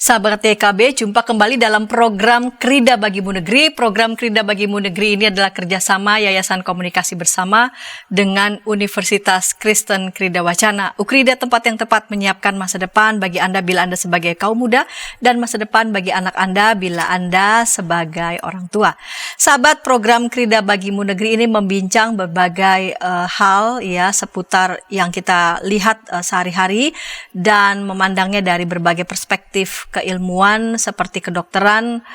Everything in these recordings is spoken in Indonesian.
Sahabat TKB, jumpa kembali dalam program Krida Bagimu Negeri. Program Krida Bagimu Negeri ini adalah kerjasama Yayasan Komunikasi Bersama dengan Universitas Kristen Krida Wacana. Ukrida, tempat yang tepat menyiapkan masa depan bagi Anda bila Anda sebagai kaum muda dan masa depan bagi anak Anda bila Anda sebagai orang tua. Sahabat, program Krida Bagimu Negeri ini membincang berbagai hal ya seputar yang kita lihat sehari-hari dan memandangnya dari berbagai perspektif keilmuan seperti kedokteran,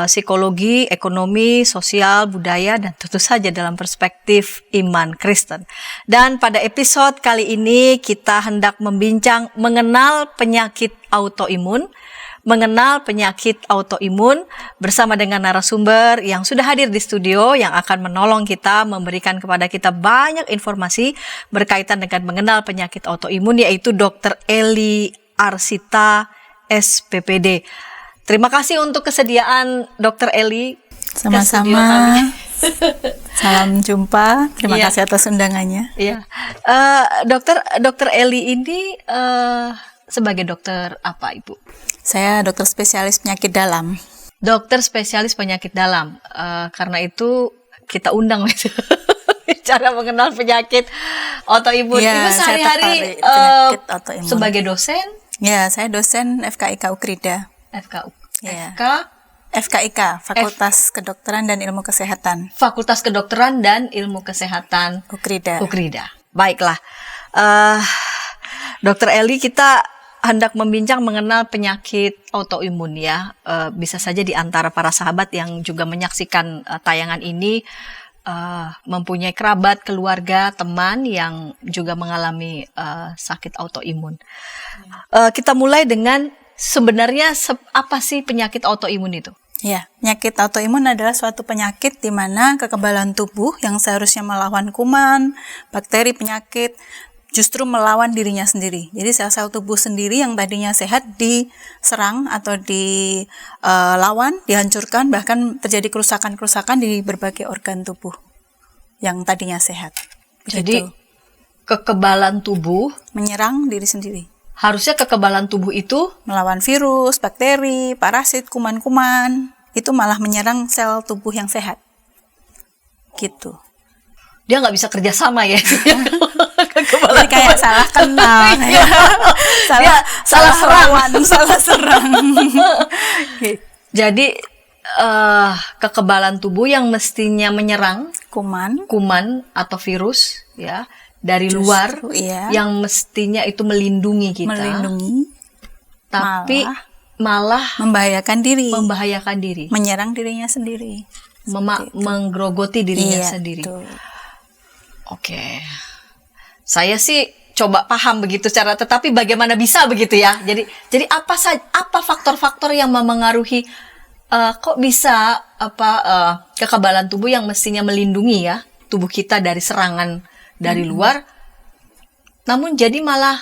psikologi, ekonomi, sosial, budaya, dan tentu saja dalam perspektif iman Kristen. Dan pada episode kali ini kita hendak membincang mengenal penyakit autoimun, bersama dengan narasumber yang sudah hadir di studio yang akan menolong kita, memberikan kepada kita banyak informasi berkaitan dengan mengenal penyakit autoimun, yaitu Dr. Eli Arsita, SPPD. Terima kasih untuk kesediaan Dr. Eli. Sama-sama. Salam jumpa. Terima kasih atas undangannya. Iya. Dr. Eli ini sebagai dokter apa, Ibu? Saya dokter spesialis penyakit dalam. Dokter spesialis penyakit dalam. Karena itu kita undang cara mengenal penyakit autoimun. Ya, Ibu sehari-hari sebagai dosen? Ya, saya dosen FKIK Ukrida. Ya. FKIK, Fakultas Kedokteran dan Ilmu Kesehatan. Fakultas Kedokteran dan Ilmu Kesehatan Ukrida. Baiklah. Dr. Eli, kita hendak membincang mengenal penyakit autoimun ya. Bisa saja di antara para sahabat yang juga menyaksikan tayangan ini mempunyai kerabat, keluarga, teman yang juga mengalami sakit autoimun. Kita mulai dengan sebenarnya apa sih penyakit autoimun itu? Ya, penyakit autoimun adalah suatu penyakit di mana kekebalan tubuh yang seharusnya melawan kuman, bakteri, penyakit justru melawan dirinya sendiri. Jadi sel-sel tubuh sendiri yang tadinya sehat diserang atau dilawan, dihancurkan, bahkan terjadi kerusakan-kerusakan di berbagai organ tubuh yang tadinya sehat. Jadi kekebalan tubuh menyerang diri sendiri. Harusnya kekebalan tubuh itu melawan virus, bakteri, parasit, kuman-kuman. Itu malah menyerang sel tubuh yang sehat. Gitu. Dia nggak bisa kerjasama ya. Jadi kayak salah kenal. salah serang. Jadi kekebalan tubuh yang mestinya menyerang kuman atau virus ya dari luar yang mestinya itu melindungi kita, tapi malah membahayakan diri, menyerang dirinya sendiri, menggerogoti dirinya sendiri. Oke. Saya sih coba paham begitu cara, tetapi bagaimana bisa begitu ya? Jadi apa faktor-faktor yang memengaruhi kok bisa kekebalan tubuh yang mestinya melindungi ya tubuh kita dari serangan dari luar, namun jadi malah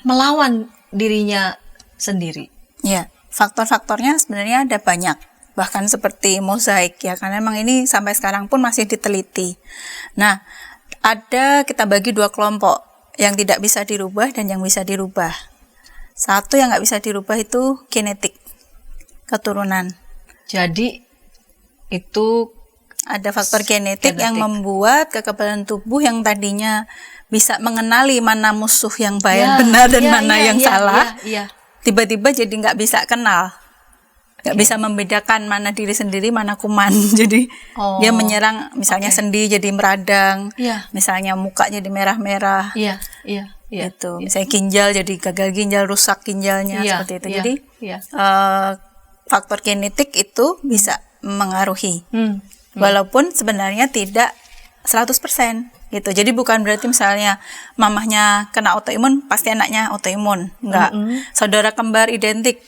melawan dirinya sendiri. Ya, faktor-faktornya sebenarnya ada banyak, bahkan seperti mozaik ya, karena memang ini sampai sekarang pun masih diteliti. Nah, kita bagi dua kelompok, yang tidak bisa dirubah dan yang bisa dirubah. Satu yang nggak bisa dirubah itu genetik, keturunan. Jadi itu ada faktor genetik yang membuat kekebalan tubuh yang tadinya bisa mengenali mana musuh yang benar dan mana yang salah, tiba-tiba jadi nggak bisa kenal, nggak bisa membedakan mana diri sendiri, mana kuman. Jadi dia menyerang, misalnya sendi jadi meradang, misalnya muka jadi merah-merah, itu. Misalnya ginjal jadi gagal ginjal, rusak ginjalnya, seperti itu. Jadi faktor genetik itu bisa mengaruhi. Walaupun sebenarnya tidak 100% gitu. Jadi bukan berarti misalnya mamahnya kena autoimun pasti anaknya autoimun. Enggak. Saudara kembar identik,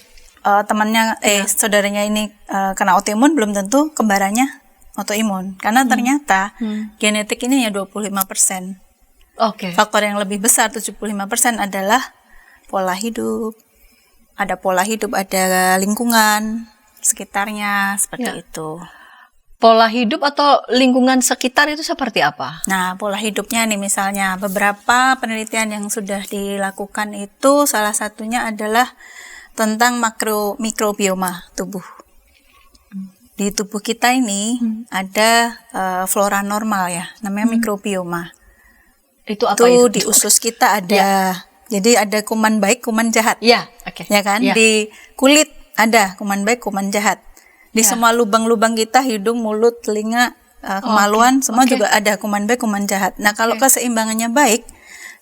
saudaranya ini kena autoimun belum tentu kembarannya autoimun. Karena ternyata genetik ini ya 25%. Faktor yang lebih besar 75% adalah pola hidup. Ada pola hidup, ada lingkungan sekitarnya, seperti itu. Pola hidup atau lingkungan sekitar itu seperti apa? Nah, pola hidupnya nih misalnya beberapa penelitian yang sudah dilakukan itu salah satunya adalah tentang mikrobioma tubuh. Di tubuh kita ini ada flora normal ya, namanya mikrobioma. Itu apa Itu itu? di usus kita ada. Jadi ada kuman baik, kuman jahat. Ya, oke. Ya kan? Ya. Di kulit ada kuman baik, kuman jahat. Di semua lubang-lubang kita, hidung, mulut, telinga, kemaluan, semua juga ada kuman baik, kuman jahat. Nah, kalau keseimbangannya baik,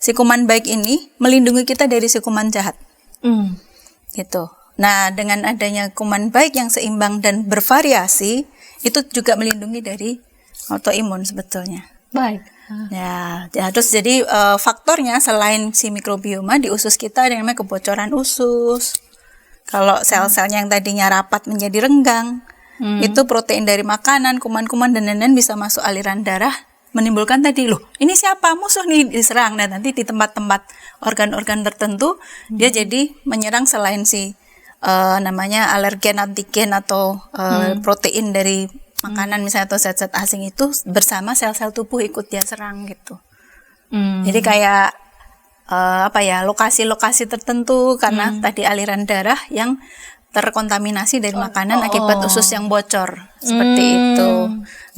si kuman baik ini melindungi kita dari si kuman jahat. Gitu. Nah, dengan adanya kuman baik yang seimbang dan bervariasi, itu juga melindungi dari autoimun sebetulnya. Baik. Ya, terus jadi faktornya selain si mikrobioma di usus kita ada yang namanya kebocoran usus. Kalau sel-selnya yang tadinya rapat menjadi renggang, itu protein dari makanan, kuman-kuman dan lain-lain bisa masuk aliran darah, menimbulkan tadi loh, ini siapa musuh nih diserang. Nah, nanti di tempat-tempat organ-organ tertentu dia jadi menyerang selain si namanya alergen, antigen atau protein dari makanan misalnya atau zat-zat asing itu bersama sel-sel tubuh ikut dia serang gitu. Jadi kayak lokasi-lokasi tertentu karena tadi aliran darah yang terkontaminasi dari makanan akibat usus yang bocor seperti itu.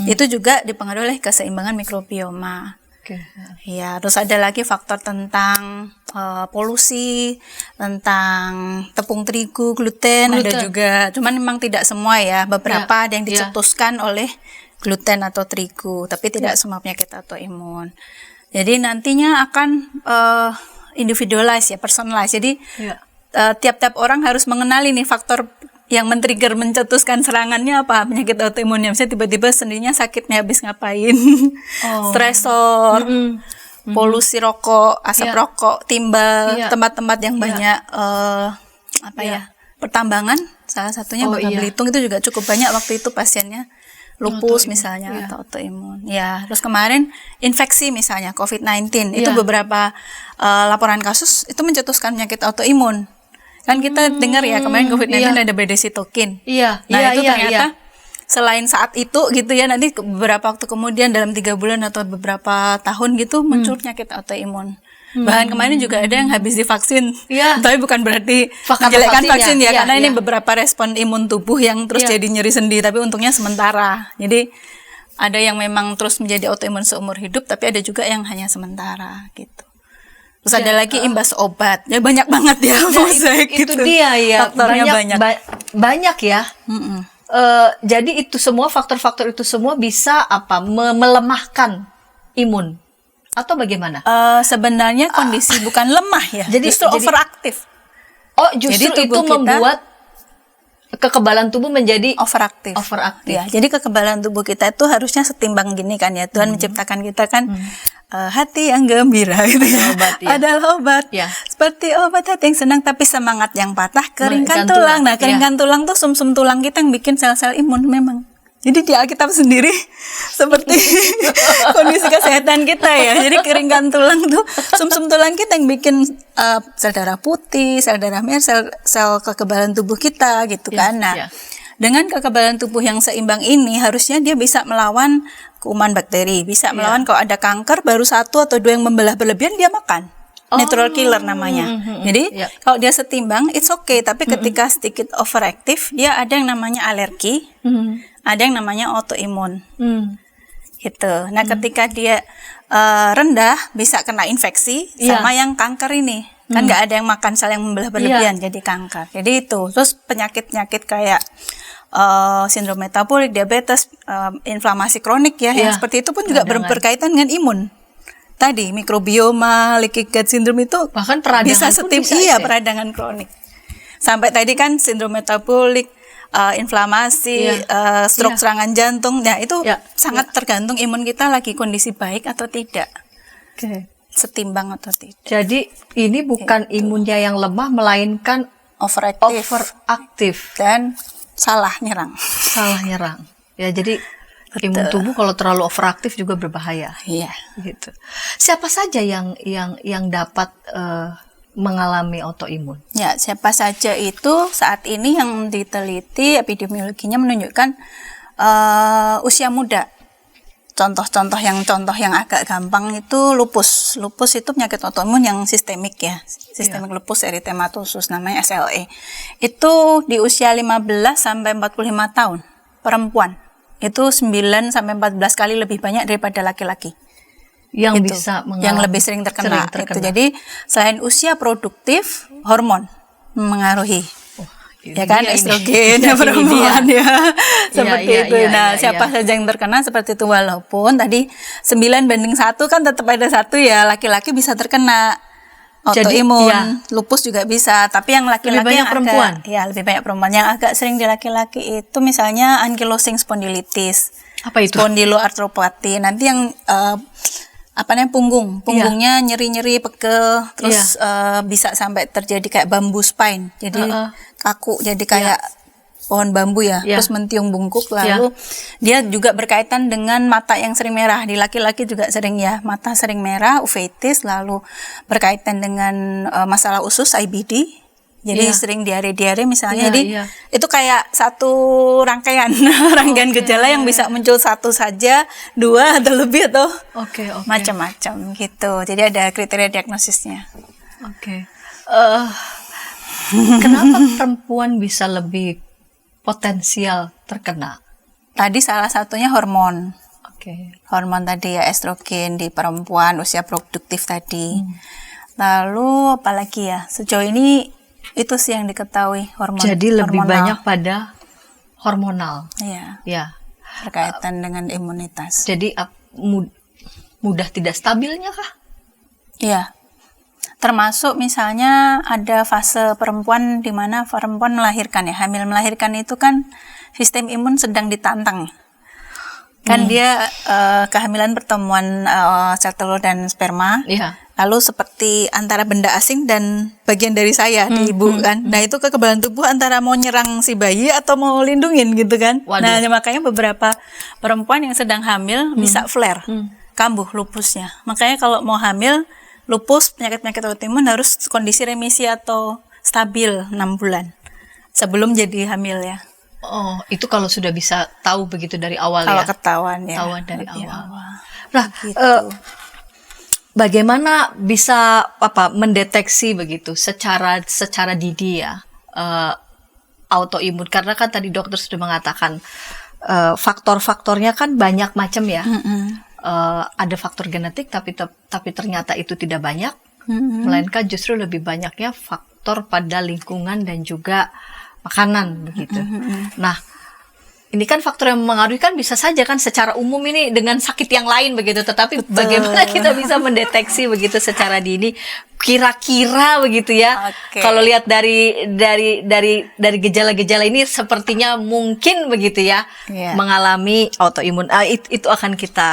Itu juga dipengaruhi oleh keseimbangan mikrobioma. Ya, terus ada lagi faktor tentang polusi, tentang tepung terigu, gluten ada juga. Cuman memang tidak semua ya, beberapa ada yang dicetuskan oleh gluten atau terigu, tapi tidak semua penyakit autoimun. Jadi nantinya akan individualize ya, personalize. Jadi tiap-tiap orang harus mengenali nih faktor yang men-trigger mencetuskan serangannya apa, penyakit autoimunnya. Misalnya tiba-tiba sendinya sakitnya habis ngapain, stresor, polusi rokok, asap rokok, timbal, tempat-tempat yang banyak pertambangan, salah satunya Bangka Belitung itu juga cukup banyak waktu itu pasiennya lupus misalnya atau autoimun. Ya, terus kemarin infeksi misalnya COVID-19 itu beberapa laporan kasus itu mencetuskan penyakit autoimun. Kan kita dengar ya kemarin COVID-19 ada badai sitokin. Nah, itu ternyata selain saat itu gitu ya, nanti beberapa waktu kemudian dalam 3 bulan atau beberapa tahun gitu muncul penyakit autoimun. Bahkan kemarin juga ada yang habis divaksin. Tapi bukan berarti menjelekkan vaksin ya, karena ini beberapa respon imun tubuh yang terus jadi nyeri sendi, tapi untungnya sementara. Jadi ada yang memang terus menjadi autoimun seumur hidup, tapi ada juga yang hanya sementara gitu. Terus ada lagi imbas obat. Ya banyak banget ya, itu dia ya. Faktornya banyak ya. Jadi itu semua faktor-faktor itu semua bisa melemahkan imun atau bagaimana? Sebenarnya kondisi bukan lemah ya. Justru overaktif. Justru jadi itu membuat kekebalan tubuh menjadi overaktif. Ya, jadi kekebalan tubuh kita itu harusnya setimbang gini kan ya. Tuhan menciptakan kita kan hati yang gembira gitu ya. Adalah obat. Seperti obat hati yang senang, tapi semangat yang patah keringkan tulang. Nah, keringkan tulang tuh sumsum tulang kita yang bikin sel-sel imun memang. Jadi di Alkitab sendiri seperti kondisi kesehatan kita ya. Jadi keringkan tulang tuh sumsum tulang kita yang bikin sel darah putih, sel darah merah, sel kekebalan tubuh kita gitu kan. Nah, dengan kekebalan tubuh yang seimbang ini harusnya dia bisa melawan kuman bakteri, bisa melawan kalau ada kanker baru 1 atau 2 yang membelah berlebihan dia makan. Natural killer namanya. Jadi kalau dia setimbang it's okay, tapi ketika sedikit overactive dia ada yang namanya alergi. Ada yang namanya autoimun, gitu. Nah, ketika dia rendah bisa kena infeksi sama yang kanker ini. Kan nggak ada yang makan sel yang membelah berlebihan jadi kanker. Jadi itu. Terus penyakit-penyakit kayak sindrom metabolik, diabetes, inflamasi kronik ya, yang seperti itu pun juga berkaitan dengan imun. Tadi mikrobioma, leaky gut syndrome itu bahkan peradangan bisa peradangan kronik. Sampai tadi kan sindrom metabolik, inflamasi, stroke serangan jantung, nah itu sangat tergantung imun kita lagi kondisi baik atau tidak, setimbang atau tidak. Jadi ini bukan imunnya yang lemah, melainkan overaktif dan salah nyerang. Ya, jadi imun tubuh kalau terlalu overaktif juga berbahaya. Gitu. Siapa saja yang dapat mengalami autoimun? Ya, siapa saja itu saat ini yang diteliti epidemiologinya menunjukkan usia muda. Contoh yang agak gampang itu lupus. Lupus itu penyakit autoimun yang sistemik ya. Sistemik lupus erythematosus namanya SLE. Itu di usia 15 sampai 45 tahun perempuan. Itu 9 sampai 14 kali lebih banyak daripada laki-laki. Yang itu, bisa mengalami, yang lebih sering terkena. Itu. Jadi selain usia produktif, hormon mempengaruhi. Ya kan, estrogen ya perempuan ya seperti itu. Nah, siapa saja yang terkena seperti itu, walaupun tadi 9 banding 1 kan tetap ada 1 ya, laki-laki bisa terkena autoimun, lupus juga bisa, tapi yang laki-laki yang perempuan. Lebih banyak perempuan. Yang agak sering di laki-laki itu misalnya ankylosing spondylitis. Apa itu? Spondyloarthropathy. Nanti yang punggungnya nyeri-nyeri, pegel, terus bisa sampai terjadi kayak bambu spine, jadi kaku, jadi kayak pohon bambu ya, terus mentiung bungkuk, lalu dia juga berkaitan dengan mata yang sering merah, di laki-laki juga sering ya, mata sering merah, uveitis, lalu berkaitan dengan masalah usus, IBD, jadi sering diare-diare misalnya, jadi itu kayak satu rangkaian gejala yang bisa muncul satu saja, 2 atau lebih atau macam-macam gitu. Jadi ada kriteria diagnosisnya. Kenapa perempuan bisa lebih potensial terkena? Tadi salah satunya hormon. Hormon tadi ya, estrogen di perempuan usia produktif tadi. Lalu apalagi ya? Sejauh ini itu sih yang diketahui, hormon. Jadi lebih banyak pada hormonal. Iya. Berkaitan dengan imunitas. Jadi mudah tidak stabilnya kah? Iya. Termasuk misalnya ada fase perempuan di mana perempuan melahirkan ya, hamil melahirkan itu kan sistem imun sedang ditantang. Kan dia kehamilan pertemuan sel telur dan sperma. Lalu seperti antara benda asing dan bagian dari saya di ibu kan. Nah, itu kekebalan tubuh antara mau nyerang si bayi atau mau lindungin gitu kan. Nah, makanya beberapa perempuan yang sedang hamil bisa flare, kambuh lupusnya. Makanya kalau mau hamil, lupus, penyakit-penyakit autoimun harus kondisi remisi atau stabil 6 bulan sebelum jadi hamil ya. Oh, itu kalau sudah bisa tahu begitu dari awal kalau ya? Kalau ketahuan ya. Ketahuan dari awal. Nah, gitu. Bagaimana bisa mendeteksi begitu secara dini ya autoimun? Karena kan tadi dokter sudah mengatakan faktor-faktornya kan banyak macam ya. Ada faktor genetik tapi ternyata itu tidak banyak, melainkan justru lebih banyaknya faktor pada lingkungan dan juga makanan begitu. Nah, ini kan faktor yang mempengaruhi kan bisa saja kan secara umum ini dengan sakit yang lain begitu, tetapi bagaimana kita bisa mendeteksi begitu secara dini kira-kira begitu ya. Kalau lihat dari gejala-gejala ini sepertinya mungkin begitu ya mengalami autoimun. Itu akan kita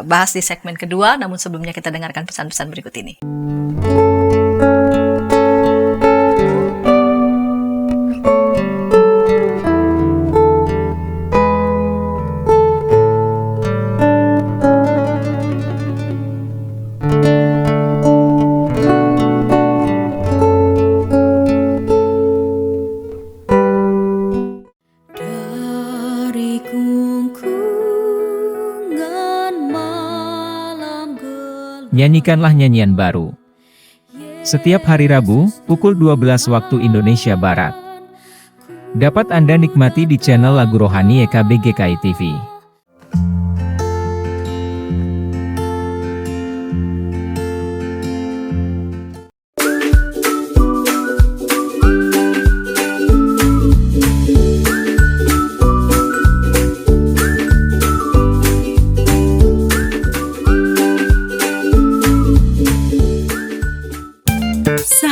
bahas di segmen kedua, namun sebelumnya kita dengarkan pesan-pesan berikut ini. Nyanyikanlah nyanyian baru. Setiap hari Rabu, pukul 12 waktu Indonesia Barat. Dapat Anda nikmati di channel Lagu Rohani YKB GKI TV.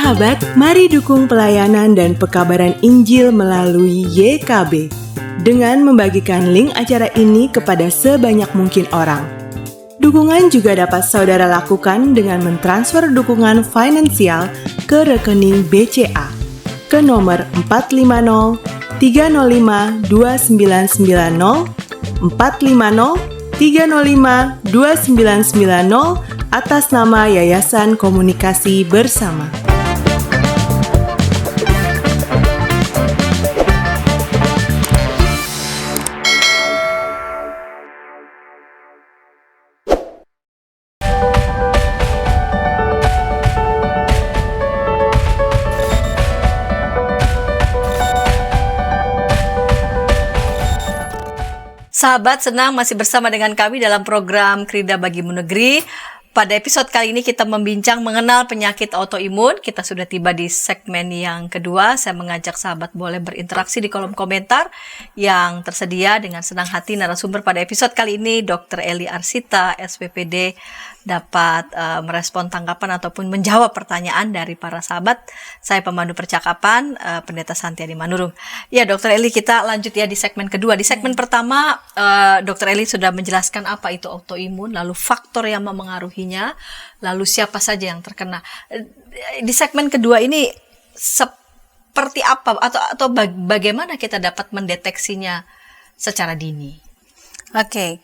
Sahabat, mari dukung pelayanan dan pekabaran Injil melalui YKB dengan membagikan link acara ini kepada sebanyak mungkin orang. Dukungan juga dapat saudara lakukan dengan mentransfer dukungan finansial ke rekening BCA ke nomor 450 305 2990 450 305 2990 atas nama Yayasan Komunikasi Bersama. Sahabat, senang masih bersama dengan kami dalam program Krida Bagimu Negeri. Pada episode kali ini kita membincang mengenal penyakit autoimun. Kita sudah tiba di segmen yang kedua. Saya mengajak sahabat boleh berinteraksi di kolom komentar yang tersedia. Dengan senang hati narasumber pada episode kali ini Dr. Eli Arsita, SPPD, dapat merespon tanggapan ataupun menjawab pertanyaan dari para sahabat. Saya pemandu percakapan, Pendeta Santiadi Manurung. Ya, Dr. Eli, kita lanjut ya di segmen kedua. Di segmen pertama, Dr. Eli sudah menjelaskan apa itu autoimun, lalu faktor yang memengaruhinya, lalu siapa saja yang terkena. Di segmen kedua ini seperti apa atau bagaimana kita dapat mendeteksinya secara dini? Oke,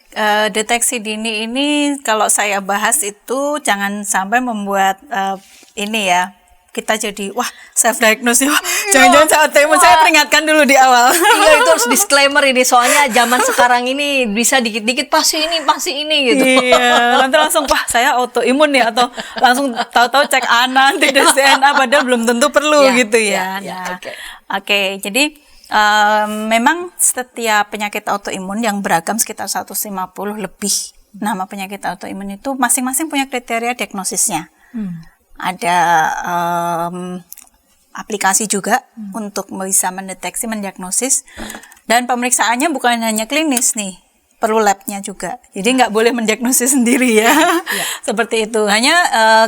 deteksi dini ini kalau saya bahas itu jangan sampai membuat ini ya, kita jadi wah self diagnosis, wah jangan-jangan saya autoimun. Saya peringatkan dulu di awal. Iya, itu harus disclaimer ini, soalnya zaman sekarang ini bisa dikit-dikit pasti ini gitu. Iya, nanti langsung wah saya autoimun ya, atau langsung tahu-tahu cek ANA, tes DNA, padahal belum tentu perlu gitu ya. Oke, jadi memang setiap penyakit autoimun yang beragam sekitar 150 lebih nama penyakit autoimun itu masing-masing punya kriteria diagnosisnya. Ada aplikasi juga untuk bisa mendeteksi, mendiagnosis, dan pemeriksaannya bukan hanya klinis nih, perlu labnya juga. Jadi nggak boleh mendiagnosis sendiri ya. Seperti itu. Hanya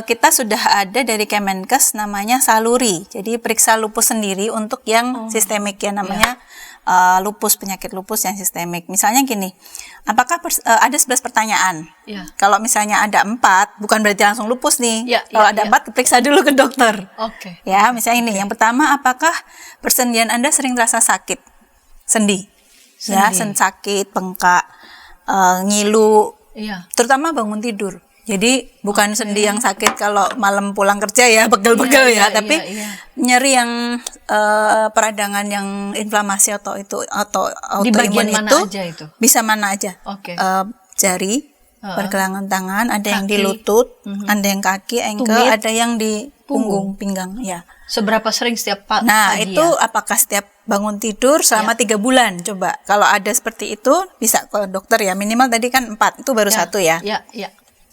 kita sudah ada dari Kemenkes namanya Saluri. Jadi periksa lupus sendiri untuk yang sistemik ya, namanya lupus, penyakit lupus yang sistemik. Misalnya gini, apakah ada 11 pertanyaan? Kalau misalnya ada 4, bukan berarti langsung lupus nih. Kalau ada 4, periksa dulu ke dokter. Ya, misalnya ini. Yang pertama, apakah persendian Anda sering terasa sakit? Sendi. Ya, sakit, bengkak, ngilu, terutama bangun tidur. Jadi bukan sendi yang sakit kalau malam pulang kerja ya, pegel-pegel tapi nyeri yang peradangan yang inflamasi atau autoimun itu bisa mana aja. Jari, pergelangan tangan, ada yang di lutut, ada yang kaki, ankle, ada yang di punggung, pinggang ya. Seberapa sering setiap pagi? Nah, itu apakah setiap bangun tidur selama 3 bulan? Coba. Kalau ada seperti itu, bisa ke dokter ya. Minimal tadi kan 4, itu baru 1 ya.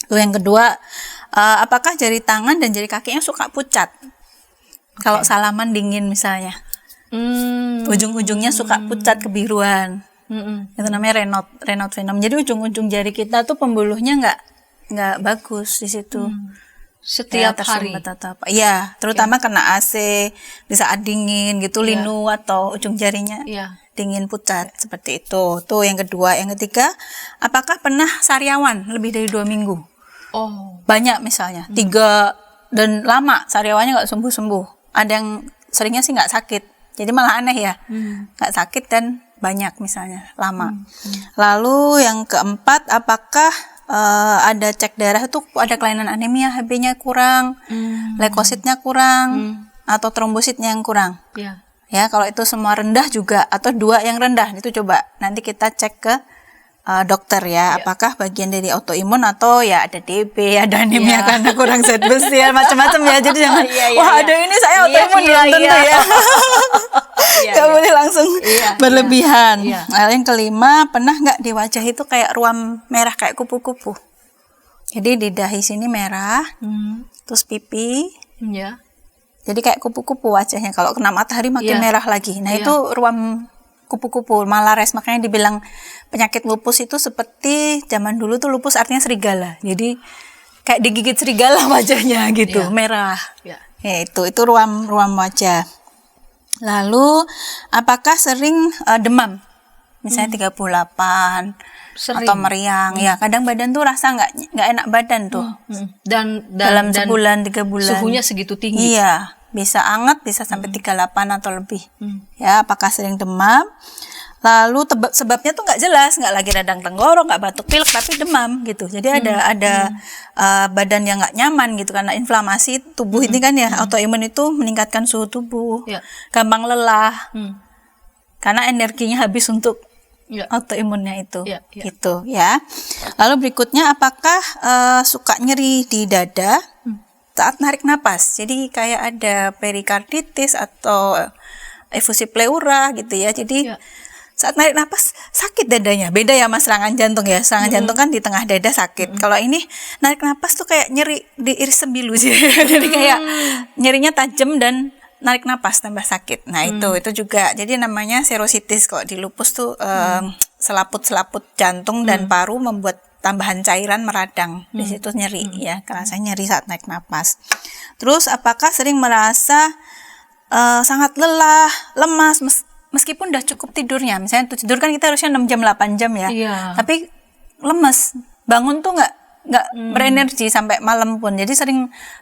Lalu yang kedua, apakah jari tangan dan jari kakinya suka pucat? Kalau salaman dingin misalnya. Ujung-ujungnya suka pucat kebiruan. Itu namanya Raynaud phenomenon. Jadi ujung-ujung jari kita tuh pembuluhnya nggak bagus di situ. Setiap hari. Iya, terutama kena AC di saat dingin gitu, linu atau ujung jarinya dingin pucat seperti itu. Tuh yang kedua. Yang ketiga, apakah pernah sariawan lebih dari 2 minggu? Banyak misalnya 3 dan lama sariawannya nggak sembuh-sembuh. Ada yang seringnya sih nggak sakit, jadi malah aneh ya, nggak sakit dan banyak misalnya lama. Lalu yang keempat, apakah ada cek darah itu ada kelainan anemia, Hb-nya kurang, leukositnya kurang, atau trombositnya yang kurang. Ya, kalau itu semua rendah juga, atau 2 yang rendah, itu coba nanti kita cek ke dokter ya, apakah bagian dari autoimun atau ya ada DB, ada anemia karena kurang zat besi, macam-macam ya. Jadi jangan ada ini saya autoimun belum tentu ya. Gak boleh langsung berlebihan. Yang kelima, pernah nggak di wajah itu kayak ruam merah kayak kupu-kupu? Jadi di dahi sini merah, terus pipi, jadi kayak kupu-kupu wajahnya. Kalau kena matahari makin merah lagi. Nah itu ruam kupu-kupu, malares. Makanya dibilang penyakit lupus itu seperti zaman dulu tuh lupus artinya serigala. Jadi kayak digigit serigala wajahnya gitu, merah. Ya itu ruam wajah. Lalu apakah sering demam? Misalnya 38 sering. Atau meriang. Ya, kadang badan tuh rasa nggak enak badan tuh. Dan dalam sebulan 3 bulan. Suhunya segitu tinggi. Iya, bisa anget, bisa sampai 38 atau lebih. Ya, apakah sering demam? Lalu sebabnya tuh nggak jelas, nggak lagi radang tenggorok, nggak batuk pilek, tapi demam gitu. Jadi ada badan yang nggak nyaman gitu karena inflamasi tubuh ini kan ya, autoimun itu meningkatkan suhu tubuh, gampang lelah, karena energinya habis untuk autoimunnya itu, gitu ya. Lalu berikutnya, apakah suka nyeri di dada saat narik napas? Jadi kayak ada perikarditis atau efusi pleura gitu ya. Jadi saat narik napas sakit dadanya. Beda ya Mas serangan jantung ya. Serangan jantung kan di tengah dada sakit. Kalau ini narik napas tuh kayak nyeri di iris sembilu sih. Jadi kayak nyerinya tajam dan narik napas tambah sakit. Nah, itu juga. Jadi namanya serositis. Kalau di lupus tuh selaput-selaput jantung dan paru membuat tambahan cairan meradang. Di situ nyeri ya, kerasa nyeri saat naik napas. Terus apakah sering merasa sangat lelah, lemas meskipun udah cukup tidurnya, misalnya tidur kan kita harusnya 6 jam 8 jam ya, tapi lemes, bangun tuh nggak berenergi sampai malam pun, jadi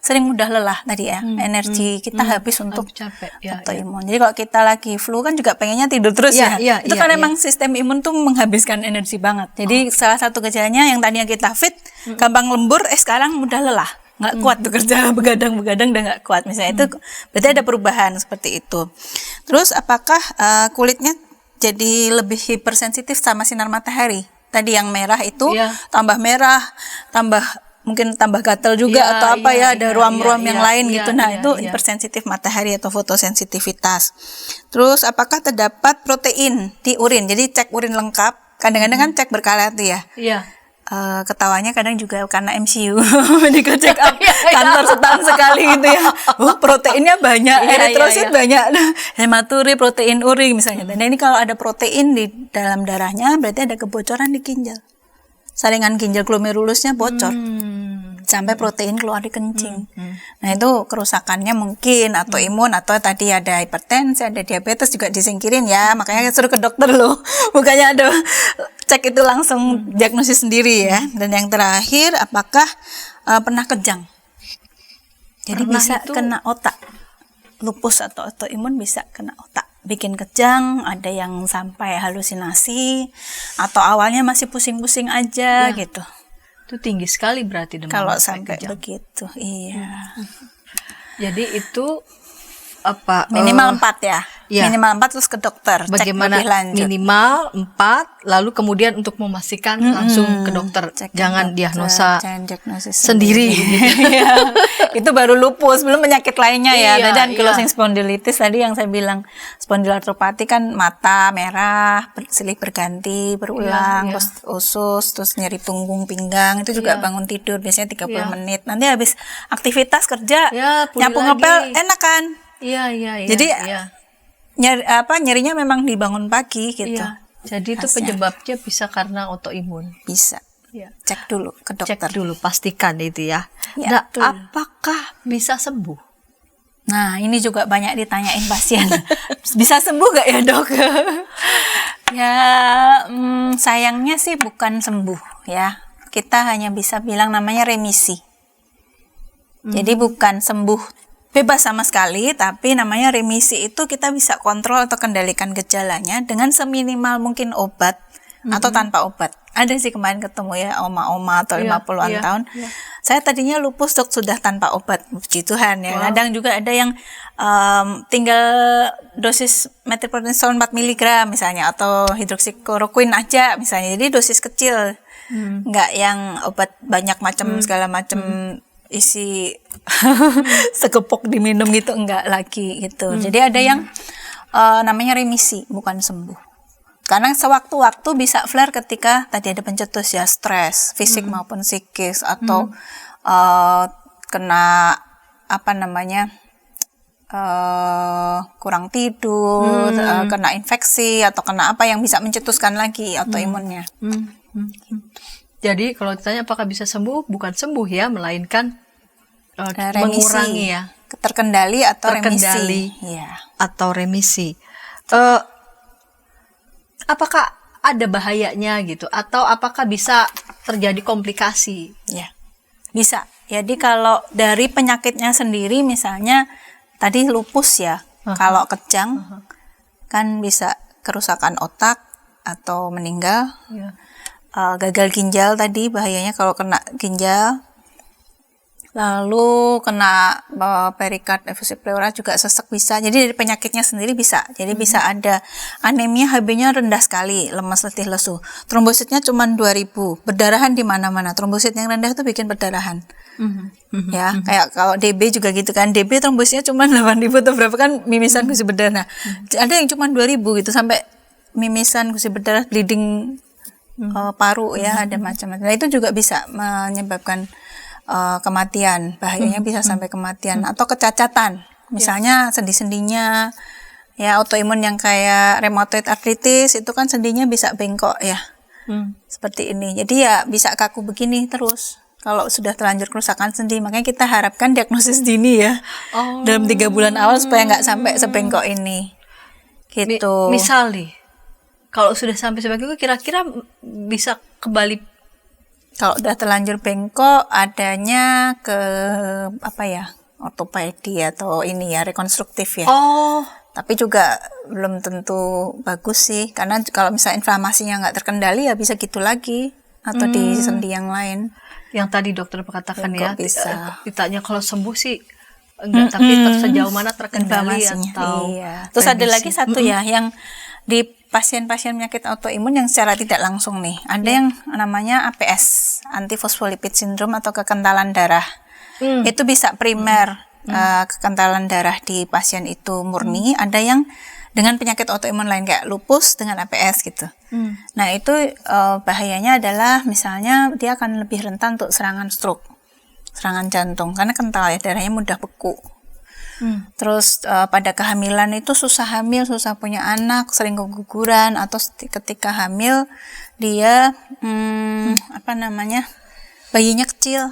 sering mudah lelah tadi ya, energi kita habis untuk capek, autoimun. Jadi kalau kita lagi flu kan juga pengennya tidur terus itu kan emang sistem imun tuh menghabiskan energi banget. Jadi salah satu gejalanya yang tadinya kita fit, gampang lembur, sekarang mudah lelah. Nggak kuat tuh kerja, begadang udah nggak kuat misalnya, itu berarti ada perubahan seperti itu. Terus apakah kulitnya jadi lebih hipersensitif sama sinar matahari? Tadi yang merah itu tambah merah, mungkin tambah gatal juga atau apa ada ruam-ruam yang lain gitu. Nah, itu hipersensitif matahari atau fotosensitivitas. Terus apakah terdapat protein di urin? Jadi cek urin lengkap. Kadang-kadang kan cek berkala tuh ya. Ketawanya kadang juga karena MCU medical check up kantor setahun sekali gitu ya. Proteinnya banyak, eritrosit banyak, hematuri, protein urin misalnya. Dan ini kalau ada protein di dalam darahnya berarti ada kebocoran di ginjal. Saringan ginjal glomerulusnya bocor sampai protein keluar di kencing. Nah, itu kerusakannya mungkin atau imun atau tadi ada hipertensi, ada diabetes juga disingkirin ya. Makanya suruh ke dokter loh. Bukannya ada cek itu langsung diagnosis sendiri ya. Dan yang terakhir, apakah pernah kejang? Jadi bisa kena otak. Lupus atau autoimun bisa kena otak. Bikin kejang, ada yang sampai halusinasi atau awalnya masih pusing-pusing aja gitu. Itu tinggi sekali berarti demam kalau sampai kejang. Begitu, iya. Jadi itu apa? Minimal 4 ya. Minimal 4 terus ke dokter. Bagaimana cek lebih lanjut. minimal 4, lalu kemudian untuk memastikan langsung ke dokter. Jangan diagnosa sendiri. Itu baru lupus, belum penyakit lainnya ya. Dan Iya. Spondilitis tadi yang saya bilang, spondilartropati kan mata merah, silih berganti, berulang, terus usus, terus nyeri punggung, pinggang, itu juga bangun tidur biasanya 30 menit. Nanti habis aktivitas kerja, nyapu ngepel, enak kan? Iya. Jadi nyerinya memang dibangun pagi gitu. Jadi itu penyebabnya bisa karena autoimun. Bisa. Cek dulu ke dokter. Cek dulu, pastikan itu ya. Ya, Nah, apakah bisa sembuh? Nah, ini juga banyak ditanyain pasien. Bisa sembuh gak ya dok? Ya, sayangnya sih bukan sembuh ya. Kita hanya bisa bilang namanya remisi. Jadi bukan sembuh bebas sama sekali, tapi namanya remisi itu kita bisa kontrol atau kendalikan gejalanya dengan seminimal mungkin obat atau tanpa obat. Ada sih kemarin ketemu ya oma-oma atau 50-an tahun. Saya tadinya lupus dok, sudah tanpa obat, puji Tuhan ya. Kadang juga ada yang tinggal dosis metylprednisolone 4 mg misalnya atau hidroksikloroquine aja misalnya. Jadi dosis kecil, nggak yang obat banyak macam segala macam isi segepok diminum gitu, enggak lagi gitu. Jadi ada yang namanya remisi, bukan sembuh. Karena sewaktu-waktu bisa flare ketika tadi ada pencetus ya, stres fisik maupun psikis atau kena apa namanya kurang tidur, kena infeksi atau kena apa yang bisa mencetuskan lagi autoimunnya. Jadi kalau ditanya apakah bisa sembuh, bukan sembuh ya, melainkan remisi, mengurangi ya, terkendali atau terkendali remisi. Ya. Atau remisi. Apakah ada bahayanya gitu, atau apakah bisa terjadi komplikasi? Ya, bisa. Jadi kalau dari penyakitnya sendiri, misalnya tadi lupus ya, kalau kejang kan bisa kerusakan otak atau meninggal. Gagal ginjal tadi bahayanya kalau kena ginjal. Lalu kena perikard efusif pleura juga sesek bisa. Jadi dari penyakitnya sendiri bisa. Jadi bisa ada anemia, Hb-nya rendah sekali, lemas, letih, lesu. Trombositnya cuma 2000. Berdarahan di mana-mana. Trombosit yang rendah itu bikin perdarahan. Ya, kayak kalau DB juga gitu kan. DB trombositnya cuma 8000 atau berapa kan, mimisan gusi berdarah. Ada yang cuma 2000 gitu sampai mimisan, gusi berdarah, bleeding paru ya, ada macam-macam. Nah, itu juga bisa menyebabkan kematian, bahayanya bisa sampai kematian atau kecacatan. Misalnya sendi-sendinya ya, autoimun yang kayak rheumatoid arthritis itu kan sendinya bisa bengkok ya. Seperti ini. Jadi ya bisa kaku begini terus. Kalau sudah terlanjur kerusakan sendi, makanya kita harapkan diagnosis dini ya. Dalam 3 bulan awal supaya nggak sampai sebengkok ini. Gitu. Misal nih, kalau sudah sampai sebengkok kira-kira bisa kembali. Kalau udah terlanjur bengkok, adanya ke ortopedi atau ini ya, rekonstruktif ya. Tapi juga belum tentu bagus sih, karena kalau misalnya inflamasinya nggak terkendali ya bisa gitu lagi, atau di sendi yang lain. Yang tadi dokter katakan ya, bisa. ditanya kalau sembuh sih enggak, tapi sejauh mana terkendali atau. Iya. Terus ada lagi satu ya, yang di pasien-pasien penyakit autoimun yang secara tidak langsung nih, ada yang namanya APS, antifosfolipid syndrome atau kekentalan darah. Itu bisa primer, kekentalan darah di pasien itu murni, ada yang dengan penyakit autoimun lain kayak lupus dengan APS gitu. Nah, itu bahayanya adalah misalnya dia akan lebih rentan untuk serangan stroke, serangan jantung, karena kental ya, darahnya mudah beku. Terus pada kehamilan itu susah hamil, susah punya anak, sering keguguran, atau ketika hamil dia bayinya kecil,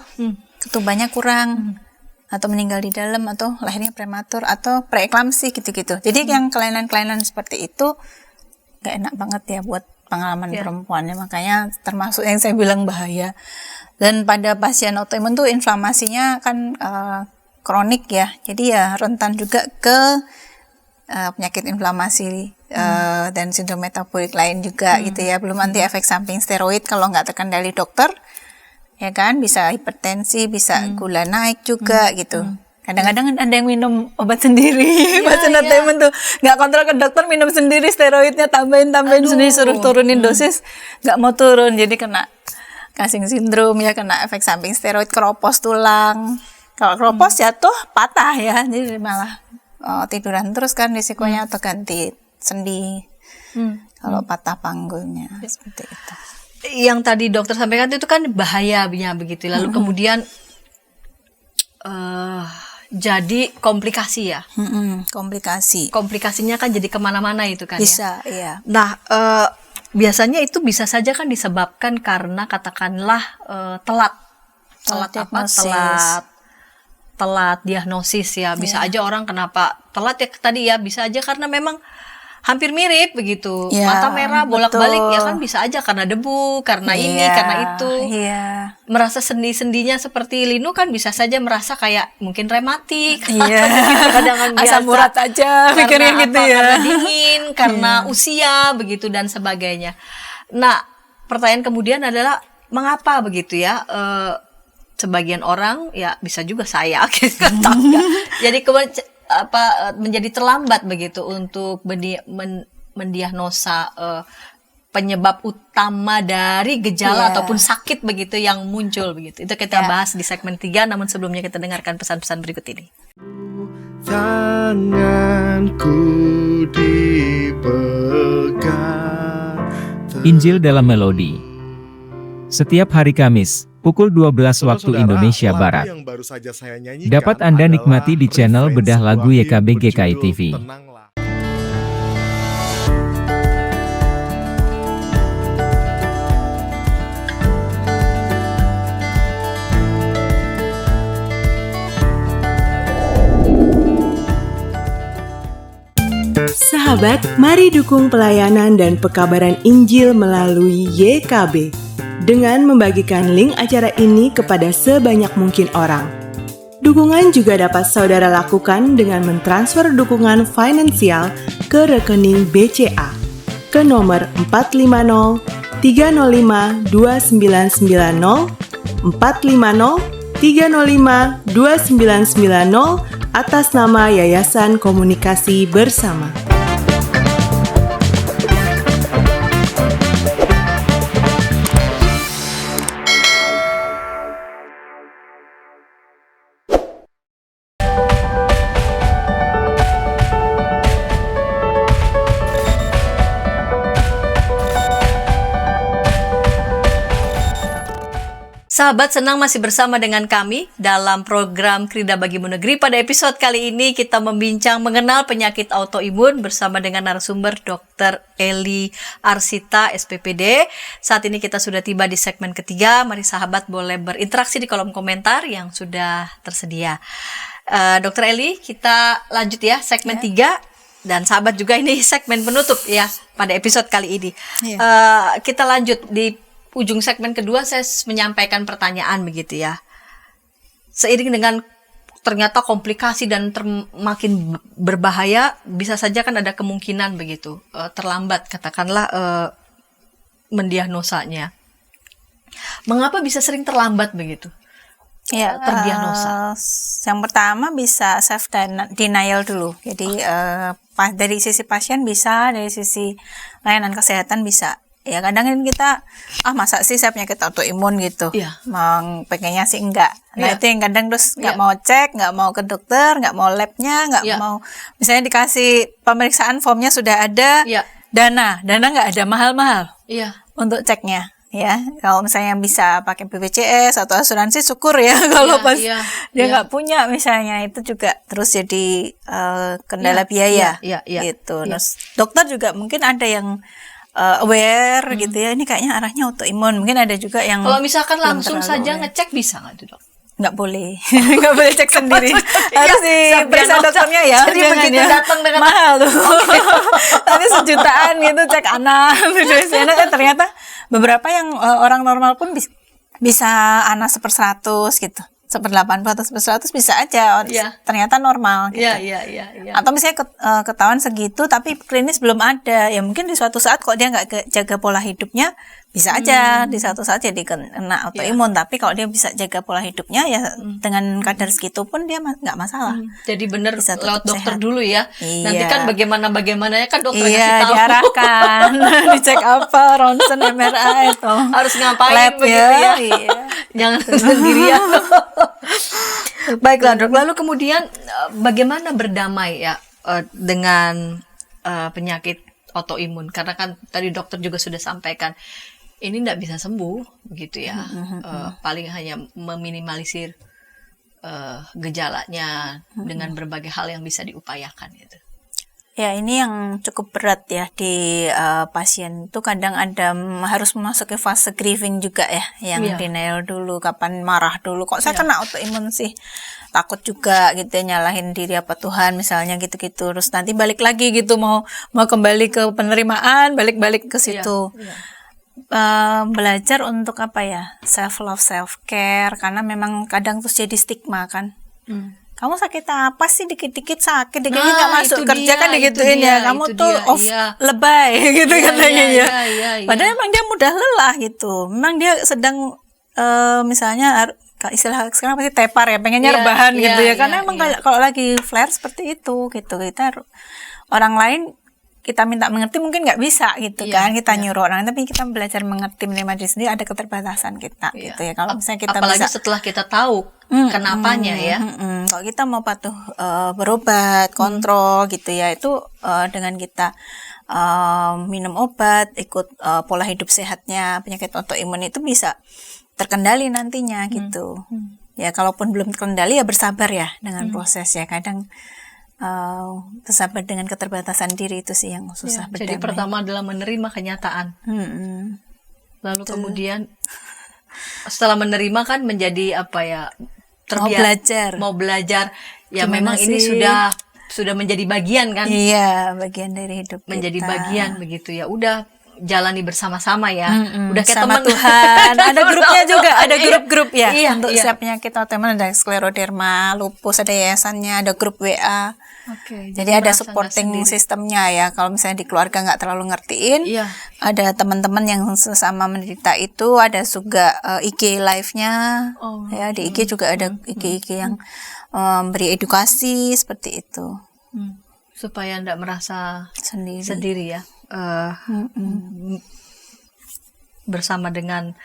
ketubannya kurang, atau meninggal di dalam, atau lahirnya prematur, atau preeklamsi gitu-gitu. Jadi yang kelainan-kelainan seperti itu nggak enak banget ya buat pengalaman perempuannya, makanya termasuk yang saya bilang bahaya. Dan pada pasien autoimun tuh inflamasinya kan kronik ya, jadi ya rentan juga ke penyakit inflamasi dan sindrom metabolik lain juga gitu ya. Belum nanti efek samping steroid kalau nggak terkendali dokter, ya kan, bisa hipertensi, bisa gula naik juga gitu. Kadang-kadang ada yang minum obat sendiri, pasien autoimun tuh nggak kontrol ke dokter, minum sendiri steroidnya, tambahin sendiri, suruh turunin dosis, nggak mau turun, jadi kena Cushing syndrome ya, kena efek samping steroid, keropos tulang. Kalau keropos jatuh patah ya, jadi malah tiduran terus kan risikonya, atau ganti sendi kalau patah panggulnya seperti itu. Yang tadi dokter sampaikan itu kan bahayanya begitu, lalu kemudian jadi komplikasi ya. Komplikasinya kan jadi kemana-mana itu kan. Bisa, ya. Iya. Nah, biasanya itu bisa saja kan disebabkan karena katakanlah telat diagnosis ya. Bisa aja orang kenapa telat ya tadi ya, bisa aja karena memang hampir mirip begitu, mata merah bolak-balik ya kan, bisa aja karena debu, karena ini, karena itu. Merasa sendi-sendinya seperti Linu kan bisa saja merasa kayak mungkin rematik, kadang-kadang asam urat aja pikirnya gitu ya, karena dingin, karena usia begitu dan sebagainya. Nah, pertanyaan kemudian adalah mengapa begitu ya? Sebagian orang ya bisa juga saya jadi menjadi terlambat begitu untuk mendiagnosa penyebab utama dari gejala ataupun sakit begitu yang muncul begitu. Itu kita bahas di segmen 3, namun sebelumnya kita dengarkan pesan-pesan berikut ini. Tanganku dipegang. Injil dalam Melodi. Setiap hari Kamis pukul 12 waktu Indonesia Barat. Dapat Anda nikmati di channel Bedah Lagu YKB GKI TV. Sahabat, mari dukung pelayanan dan pekabaran Injil melalui YKB dengan membagikan link acara ini kepada sebanyak mungkin orang. Dukungan juga dapat saudara lakukan dengan mentransfer dukungan finansial ke rekening BCA ke nomor 450 305 2990 450 305 2990 atas nama Yayasan Komunikasi Bersama. Sahabat, senang masih bersama dengan kami dalam program Krida Bagimu Negeri. Pada episode kali ini kita membincang mengenal penyakit autoimun bersama dengan narasumber Dr. Eli Arsita, SPPD. Saat ini kita sudah tiba di segmen ketiga. Mari sahabat boleh berinteraksi di kolom komentar yang sudah tersedia. Dr. Eli, kita lanjut ya segmen 3. Dan sahabat juga ini segmen penutup ya pada episode kali ini. Kita lanjut di ujung segmen kedua, saya menyampaikan pertanyaan begitu ya. Seiring dengan ternyata komplikasi dan makin berbahaya, bisa saja kan ada kemungkinan begitu terlambat katakanlah mendiagnosanya. Mengapa bisa sering terlambat begitu? Ya, terdiagnosa. Yang pertama bisa self denial dulu. Jadi dari sisi pasien bisa, dari sisi layanan kesehatan bisa. Ya kadang kan kita masa sih saya penyakit autoimun gitu, pengennya sih enggak. Nah itu yang kadang terus nggak mau cek, nggak mau ke dokter, nggak mau labnya, nggak mau misalnya dikasih pemeriksaan formnya sudah ada, dana nggak ada, mahal-mahal untuk ceknya. Ya kalau misalnya bisa pakai BPJS atau asuransi syukur ya, kalau pas dia nggak punya misalnya itu juga terus jadi kendala biaya gitu. Terus dokter juga mungkin ada yang aware gitu ya, ini kayaknya arahnya autoimun. Mungkin ada juga yang kalau misalkan langsung saja ngecek bisa nggak tuh dok? Nggak boleh, nggak boleh cek sendiri. Harus diperiksa dokternya ya. Jadi begitu datang dengan mahal tuh. Tadi sejutaan gitu cek anak. Ternyata beberapa yang orang normal pun bisa anak 1/100 gitu. 1/80 atau 1/100 bisa aja, ternyata normal gitu. Atau misalnya ketahuan segitu tapi klinis belum ada, ya mungkin di suatu saat kalau dia nggak jaga pola hidupnya bisa aja di suatu saat jadi kena autoimun. Tapi kalau dia bisa jaga pola hidupnya ya dengan kadar segitu pun dia nggak masalah. Jadi benar lewat dokter dulu ya. Nanti kan bagaimana-bagaimananya kan dokter kasih tahu. Diarahkan dicek apa, ronsen, MRI itu harus ngapain lab begitu ya. Jangan sendirian. Baiklah dok, lalu kemudian bagaimana berdamai ya dengan penyakit autoimun? Karena kan tadi dokter juga sudah sampaikan ini tidak bisa sembuh begitu ya. Paling hanya meminimalisir gejalanya dengan berbagai hal yang bisa diupayakan gitu. Ya ini yang cukup berat ya di pasien itu, kadang ada harus memasuki fase grieving juga ya, yang denial dulu, kapan marah dulu, kok saya kena autoimun sih, takut juga gitu ya, nyalahin diri apa Tuhan misalnya gitu-gitu, terus nanti balik lagi gitu mau kembali ke penerimaan, balik ke situ. Belajar untuk apa ya, self love, self care, karena memang kadang terus jadi stigma kan. Kamu sakit apa sih, dikit-dikit sakit, dikit-dikit nggak masuk kerja kan digituin ya, kamu tuh lebay gitu katanya ya. Padahal emang dia mudah lelah gitu, memang dia sedang misalnya istilah sekarang pasti tepar ya, pengennya rebahan gitu ya, karena emang kalau lagi flare seperti itu gitu, kita orang lain kita minta mengerti mungkin nggak bisa gitu kan, kita nyuruh orang, tapi kita belajar mengerti, menerima diri sendiri, ada keterbatasan kita gitu ya. Kalau misalnya kita apalagi setelah kita tahu kenapanya ya. Kalau kita mau patuh berobat, kontrol gitu ya, itu dengan kita minum obat, ikut pola hidup sehatnya, penyakit autoimun itu bisa terkendali nantinya gitu. Ya kalaupun belum terkendali ya bersabar ya dengan proses ya, kadang bersabar dengan keterbatasan diri itu sih yang susah berdamai. Jadi pertama adalah menerima kenyataan. Lalu kemudian setelah menerima kan menjadi apa ya, mau belajar ya. Gimana memang sih? Ini sudah menjadi bagian kan? Iya, bagian dari hidup menjadi kita. Bagian begitu ya. Udah jalani bersama-sama ya. Udah kayak sama teman Tuhan. Ada grupnya juga, ada grup-grup ya. Untuk setiap penyakit autoimun ada skleroderma, lupus, ada yayasannya, ada grup WA. Jadi ada supporting sistemnya ya. Kalau misalnya di keluarga nggak terlalu ngertiin, ada teman-teman yang sesama menderita itu, ada juga IG live-nya. Ya di IG juga ada IG yang beri edukasi seperti itu. Supaya nggak merasa sendiri ya. Bersama dengan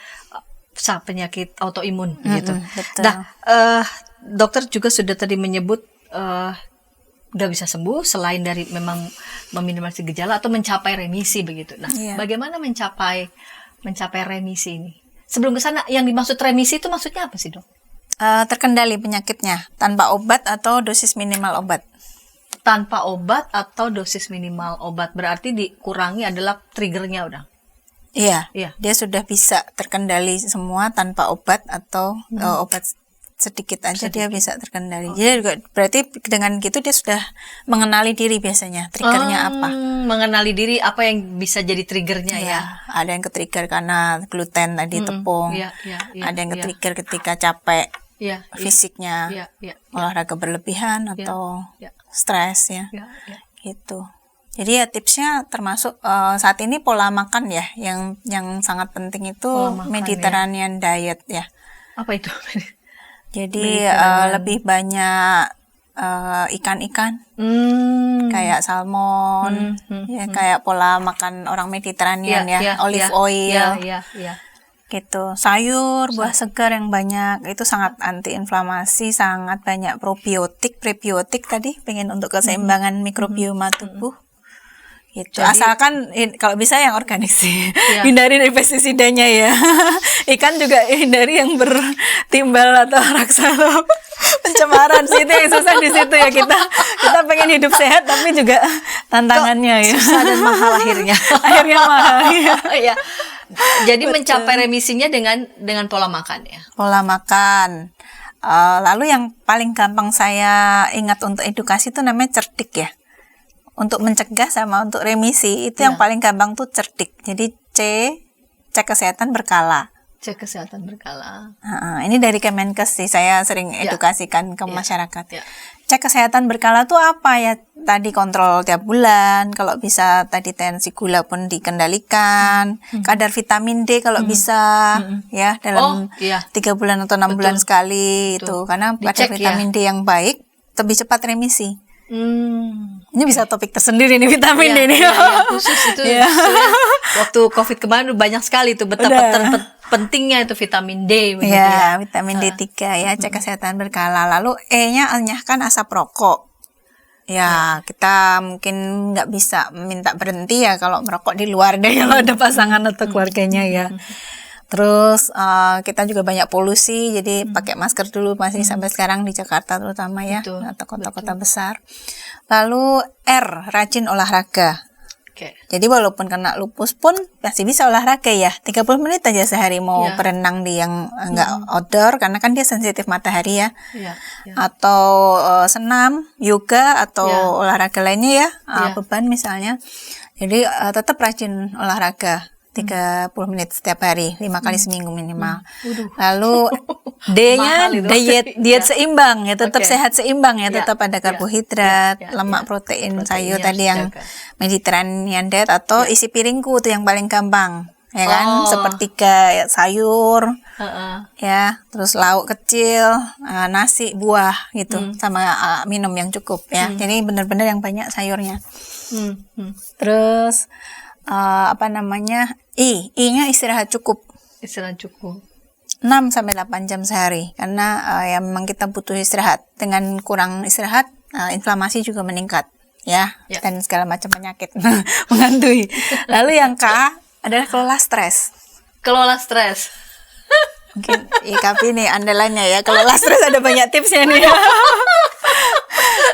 penyakit autoimun gitu. Nah, dokter juga sudah tadi menyebut udah bisa sembuh selain dari memang meminimalisir gejala atau mencapai remisi begitu. Nah, bagaimana mencapai remisi ini? Sebelum ke sana, yang dimaksud remisi itu maksudnya apa sih, Dok? Terkendali penyakitnya tanpa obat atau dosis minimal obat. Tanpa obat atau dosis minimal obat, berarti dikurangi adalah triggernya udah. Iya, Iya. dia sudah bisa terkendali semua tanpa obat atau obat sedikit aja dia bisa terkendali. Jadi juga berarti dengan gitu dia sudah mengenali diri biasanya triggernya apa. Mengenali diri apa yang bisa jadi triggernya ya. Ya, ada yang ke-trigger karena gluten tadi tepung. Iya, Ada yang ke-trigger ketika capek Iya, fisiknya, iya. olahraga berlebihan atau iya. stres ya. Iya. Gitu. Jadi ya tipsnya termasuk saat ini pola makan ya yang sangat penting itu Pola makan, Mediterranean diet ya. Apa itu? Jadi lebih banyak ikan-ikan kayak salmon, ya kayak pola makan orang Mediterranean olive oil, gitu. Sayur, buah segar yang banyak itu sangat antiinflamasi, sangat banyak probiotik, prebiotik tadi pengen untuk keseimbangan mikrobioma tubuh. Gitu. Jadi, asalkan kalau bisa yang organik sih, hindari dari pestisidanya ya. Ikan juga hindari yang bertimbal atau raksa atau pencemaran sih, itu yang susah di situ ya. Kita pengen hidup sehat tapi juga tantangannya ya. Susah dan mahal akhirnya. Akhirnya mahal ya. Jadi mencapai remisinya dengan pola makan ya. Pola makan. Lalu yang paling gampang saya ingat untuk edukasi itu namanya cerdik ya. Untuk mencegah sama untuk remisi itu yang paling gampang tuh cerdik. Jadi cek kesehatan berkala. Cek kesehatan berkala. Ini dari Kemenkes sih, saya sering edukasikan ke masyarakat. Ya. Cek kesehatan berkala tuh apa ya? Tadi kontrol tiap bulan, kalau bisa tadi tensi gula pun dikendalikan, kadar vitamin D kalau bisa ya dalam 3 bulan atau 6 bulan sekali itu, karena kadar vitamin D yang baik lebih cepat remisi. Ini bisa topik tersendiri nih vitamin D ini. Khusus itu. Waktu COVID kemarin banyak sekali itu betapa pentingnya itu vitamin D. Vitamin D3 ya, cek kesehatan berkala. Lalu E-nya enyahkan asap rokok. Ya, kita mungkin nggak bisa minta berhenti ya kalau merokok di luar deh kalau ada pasangan atau keluarganya ya. Terus kita juga banyak polusi, jadi pakai masker dulu masih sampai sekarang di Jakarta terutama ya, atau kota-kota besar. Lalu R, rajin olahraga. Jadi walaupun kena lupus pun masih bisa olahraga ya, 30 menit aja sehari mau berenang di yang enggak outdoor karena kan dia sensitif matahari ya. Atau senam, yoga atau olahraga lainnya ya, beban misalnya. Jadi tetap rajin olahraga. 30 menit setiap hari, 5 kali seminggu minimal. Lalu D-nya diet seimbang ya, tetap sehat seimbang ya, tetap ada karbohidrat, lemak, protein, sayur tadi yang Mediterranean diet atau isi piringku itu yang paling gampang. Ya kan, sepertiga sayur, ya, terus lauk kecil, nasi, buah gitu, sama minum yang cukup ya. Jadi benar-benar yang banyak sayurnya. Terus I-nya istirahat cukup. Istirahat cukup. 6 sampai 8 jam sehari karena ya memang kita butuh istirahat. Dengan kurang istirahat, inflamasi juga meningkat ya. Dan segala macam penyakit menghantui. Lalu yang K adalah kelola stres. Kelola stres. Mungkin IKP nih andalannya ya. Kelola stres ada banyak tipsnya nih.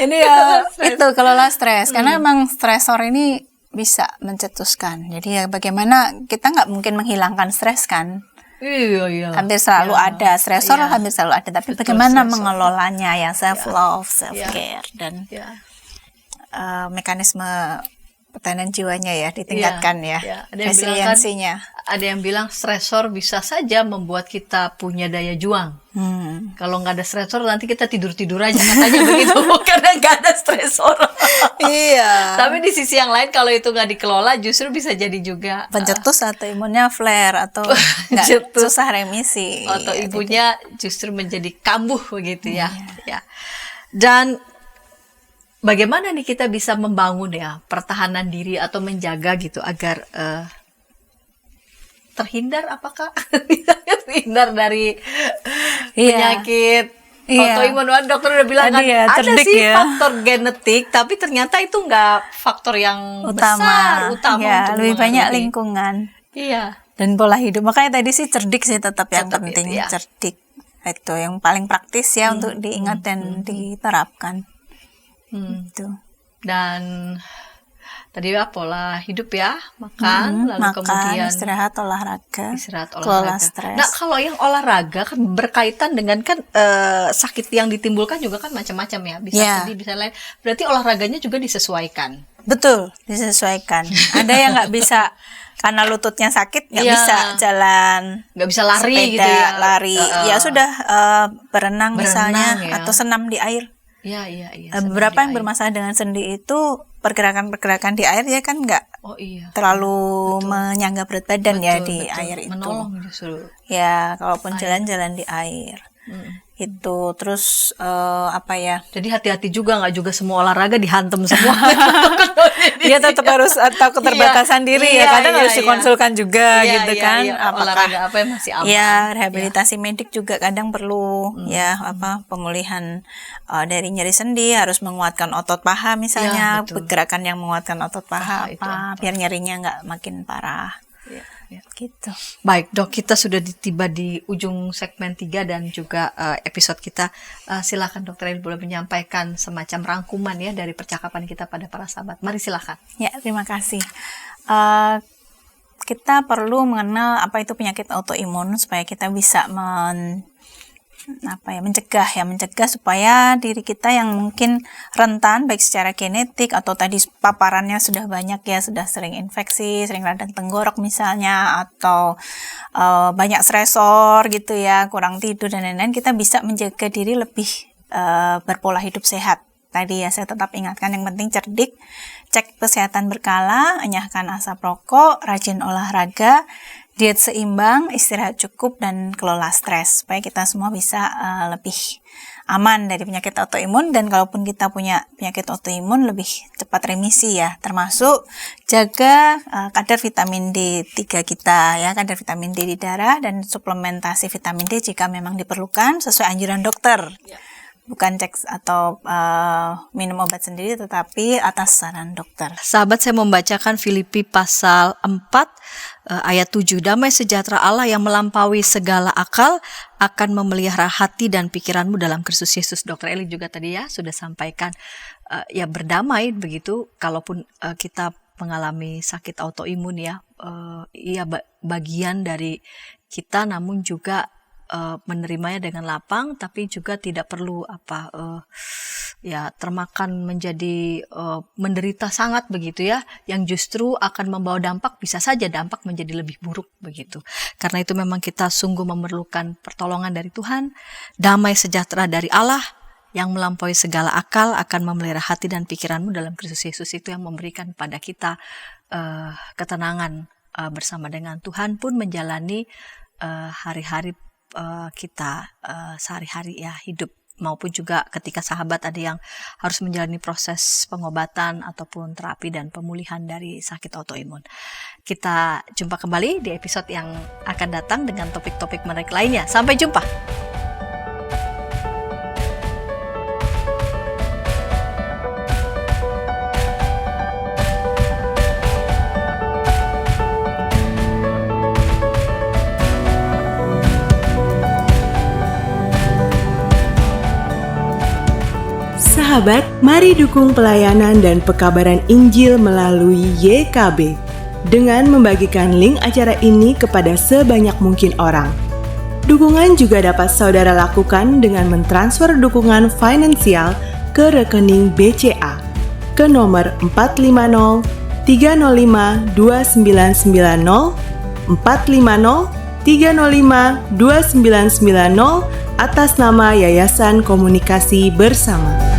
Ini ya itu kelola stres karena memang stresor ini bisa mencetuskan. Jadi ya bagaimana kita nggak mungkin menghilangkan stres kan? Iya. Hampir selalu ada stresor, hampir selalu ada. Tapi bagaimana mengelolanya ya, self love, self care dan mekanisme pertahanan jiwanya ya ditingkatkan resiliensinya. Ada yang bilang stresor bisa saja membuat kita punya daya juang. Kalau nggak ada stresor nanti kita tidur aja katanya begitu karena nggak ada stresor. Iya. Tapi di sisi yang lain kalau itu nggak dikelola justru bisa jadi juga pencetus atau imunnya flare atau nggak susah remisi. Atau ibunya justru menjadi kambuh begitu ya. Dan bagaimana nih kita bisa membangun ya pertahanan diri atau menjaga gitu agar terhindar terhindar dari penyakit autoimun. Dokter udah bilang kan ada sih faktor genetik, tapi ternyata itu nggak faktor yang utama ya, lebih banyak lingkungan. Iya. Dan pola hidup, makanya tadi sih cerdik sih tetap yang Tetap penting, itu, ya. cerdik itu yang paling praktis ya untuk diingat dan diterapkan. Itu. Dan tadi ya pola hidup ya, makan, lalu Makan, kemudian istirahat, olahraga, olahraga. kelola stres. Nah, kalau yang olahraga kan berkaitan dengan kan sakit yang ditimbulkan juga kan macam-macam ya, bisa sedih, bisa lain. Berarti olahraganya juga disesuaikan. Betul, disesuaikan. Ada yang nggak bisa karena lututnya sakit, nggak bisa jalan, nggak bisa lari sepeda, gitu ya. lari. Ya sudah berenang misalnya ya. atau senam di air. Iya. Beberapa yang bermasalah dengan sendi itu pergerakan-pergerakan di air ya kan nggak terlalu menyangga berat badan ya di air itu. Menolong justru. Ya, kalaupun jalan-jalan di air. Itu terus apa ya? Jadi hati-hati juga, nggak juga semua olahraga dihantam semua. Dia tetap harus tahu keterbatasan diri ya. Kadang harus dikonsulkan juga gitu kan. Apakah olahraga apa yang masih aman? Ya, rehabilitasi medik juga kadang perlu ya pemulihan dari nyeri sendi, harus menguatkan otot paha misalnya, gerakan yang menguatkan otot paha biar nyerinya nggak makin parah. Gitu. Baik dok, kita sudah tiba di ujung segmen 3 dan juga episode kita. Silakan dokter Eli boleh menyampaikan semacam rangkuman ya dari percakapan kita pada para sahabat. Mari silakan. Ya, terima kasih. Kita perlu mengenal apa itu penyakit autoimun supaya kita bisa mencegah supaya diri kita yang mungkin rentan baik secara genetik atau tadi paparannya sudah banyak ya, sudah sering infeksi, sering radang tenggorok misalnya, atau banyak stresor gitu ya, kurang tidur dan lain-lain, kita bisa menjaga diri lebih berpola hidup sehat. Tadi ya saya tetap ingatkan yang penting cerdik, cek kesehatan berkala, enyahkan asap rokok, rajin olahraga, diet seimbang, istirahat cukup, dan kelola stres supaya kita semua bisa lebih aman dari penyakit autoimun. Dan kalaupun kita punya penyakit autoimun lebih cepat remisi ya, termasuk jaga kadar vitamin D3 kita ya, kadar vitamin D di darah, dan suplementasi vitamin D jika memang diperlukan sesuai anjuran dokter. Bukan cek atau minum obat sendiri, tetapi atas saran dokter. Sahabat, saya membacakan Filipi pasal 4 ayat 7. Damai sejahtera Allah yang melampaui segala akal akan memelihara hati dan pikiranmu dalam Kristus Yesus. Dokter Eli juga tadi ya sudah sampaikan ya berdamai begitu. Kalaupun kita mengalami sakit autoimun ya, bagian dari kita, namun juga menerimanya dengan lapang, tapi juga tidak perlu termakan menjadi menderita sangat begitu ya, yang justru akan membawa dampak, bisa saja dampak menjadi lebih buruk begitu. Karena itu memang kita sungguh memerlukan pertolongan dari Tuhan. Damai sejahtera dari Allah yang melampaui segala akal akan memelihara hati dan pikiranmu dalam Kristus Yesus, itu yang memberikan pada kita ketenangan bersama dengan Tuhan pun menjalani hari-hari kita sehari-hari ya, hidup, maupun juga ketika sahabat ada yang harus menjalani proses pengobatan ataupun terapi dan pemulihan dari sakit autoimun. Kita jumpa kembali di episode yang akan datang dengan topik-topik menarik lainnya. Sampai jumpa. Sahabat, mari dukung pelayanan dan pekabaran Injil melalui YKB dengan membagikan link acara ini kepada sebanyak mungkin orang. Dukungan juga dapat saudara lakukan dengan mentransfer dukungan finansial ke rekening BCA ke nomor 450 305 2990 450 305 2990 atas nama Yayasan Komunikasi Bersama.